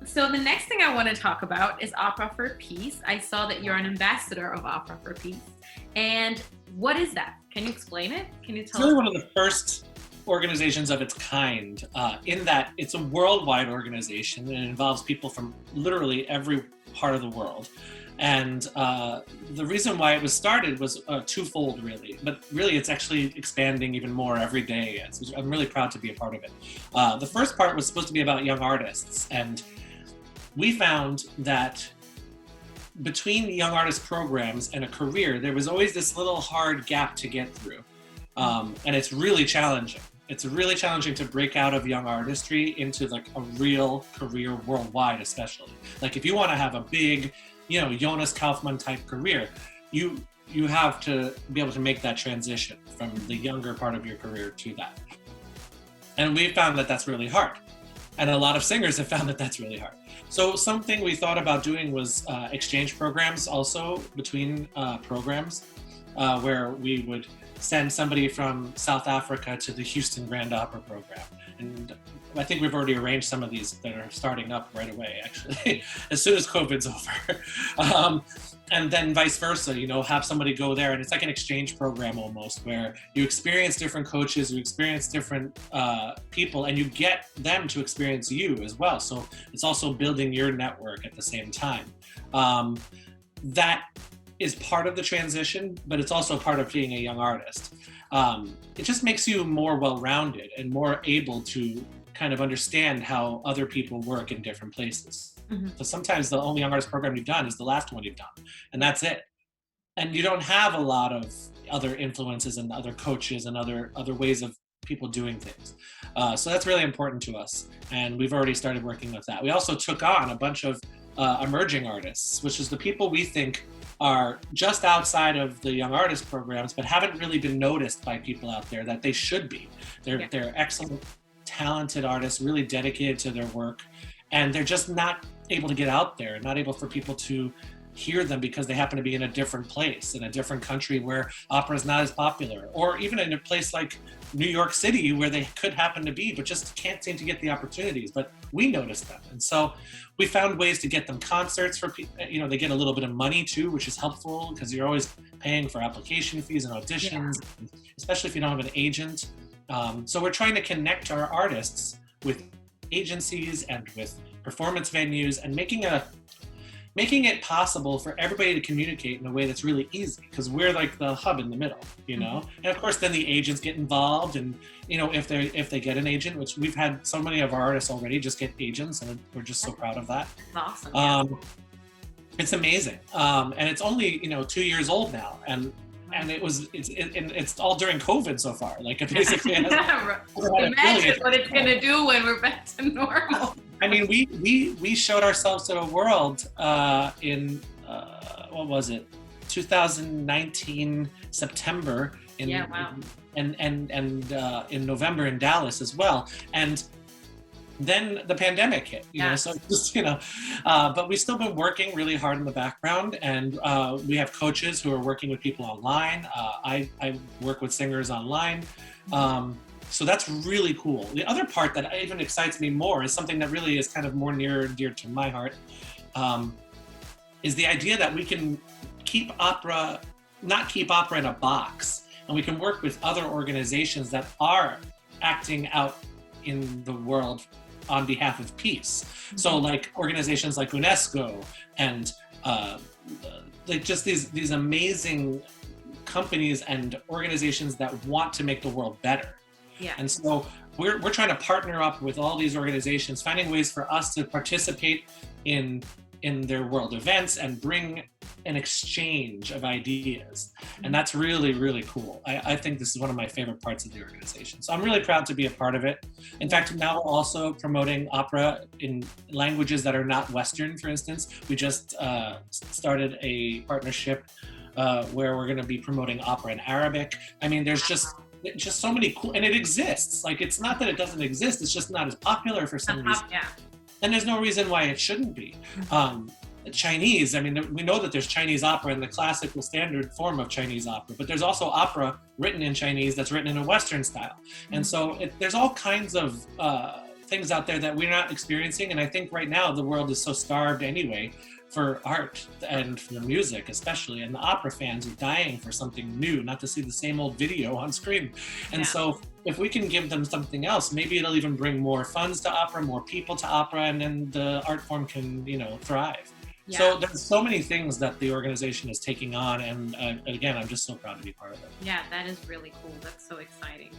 So the next thing I want to talk about is Opera for Peace. I saw that you're an ambassador of Opera for Peace. And what is that? Can you explain it? Can you It's tell really us? one of the first organizations of its kind, in that it's a worldwide organization and it involves people from literally every part of the world. And the reason why it was started was twofold, really. But really, it's actually expanding even more every day. I'm really proud to be a part of it. The first part was supposed to be about young artists, and we found that between young artist programs and a career, there was always this little hard gap to get through. And it's really challenging. It's really challenging to break out of young artistry into like a real career worldwide, especially. Like if you want to have a big, Jonas Kaufman type career, you have to be able to make that transition from the younger part of your career to that. And we found that that's really hard. And a lot of singers have found that that's really hard. So something we thought about doing was exchange programs also between programs, where we would send somebody from South Africa to the Houston Grand Opera program. And I think we've already arranged some of these that are starting up right away, actually, as soon as COVID's over. And then vice versa, have somebody go there. And it's like an exchange program almost, where you experience different coaches, you experience different people, and you get them to experience you as well. So it's also building your network at the same time. That is part of the transition, but it's also part of being a young artist. It just makes you more well-rounded and more able to kind of understand how other people work in different places. Mm-hmm. So sometimes the only young artist program you've done is the last one you've done, and that's it. And you don't have a lot of other influences and other coaches and other ways of people doing things. So that's really important to us, and we've already started working with that. We also took on a bunch of emerging artists, which is the people we think are just outside of the young artist programs, but haven't really been noticed by people out there that they should be. They're excellent, talented artists, really dedicated to their work, and they're just not able to get out there, not able for people to hear them because they happen to be in a different place, in a different country where opera is not as popular, or even in a place like New York City where they could happen to be, but just can't seem to get the opportunities. But we noticed them. And so we found ways to get them concerts for people. They get a little bit of money too, which is helpful because you're always paying for application fees and auditions, especially if you don't have an agent. So we're trying to connect our artists with agencies and with performance venues and making it possible for everybody to communicate in a way that's really easy, because we're like the hub in the middle, Mm-hmm. And of course then the agents get involved, and if they get an agent, which we've had so many of our artists already just get agents, and we're just so proud of that. That's awesome. It's amazing, and it's only 2 years old now, and it's all during COVID so far. Like it basically has, Imagine what it's gonna do when we're back to normal. I mean, we showed ourselves to the world in what was it, 2019 September in in November in Dallas as well, and then the pandemic hit. So just but we've still been working really hard in the background, and we have coaches who are working with people online. I work with singers online. So that's really cool. The other part that even excites me more is something that really is kind of more near and dear to my heart, is the idea that we can not keep opera in a box, and we can work with other organizations that are acting out in the world on behalf of peace. Mm-hmm. So like organizations like UNESCO and like just these amazing companies and organizations that want to make the world better. Yeah. And so we're trying to partner up with all these organizations, finding ways for us to participate in their world events and bring an exchange of ideas. And that's really, really cool. I think this is one of my favorite parts of the organization. So I'm really proud to be a part of it. In fact, now we're also promoting opera in languages that are not Western, for instance. We just started a partnership where we're going to be promoting opera in Arabic. I mean, there's just so many cool, and it exists. Like, it's not that it doesn't exist, it's just not as popular for some reason. Yeah. And there's no reason why it shouldn't be. Chinese, I mean, we know that there's Chinese opera in the classical standard form of Chinese opera, but there's also opera written in Chinese that's written in a Western style. And so there's all kinds of things out there that we're not experiencing. And I think right now the world is so starved anyway for art and for music especially, and the opera fans are dying for something new, not to see the same old video on screen. And so if we can give them something else, maybe it'll even bring more funds to opera, more people to opera, and then the art form can, thrive. Yeah. So there's so many things that the organization is taking on, and again, I'm just so proud to be part of it. Yeah, that is really cool. That's so exciting.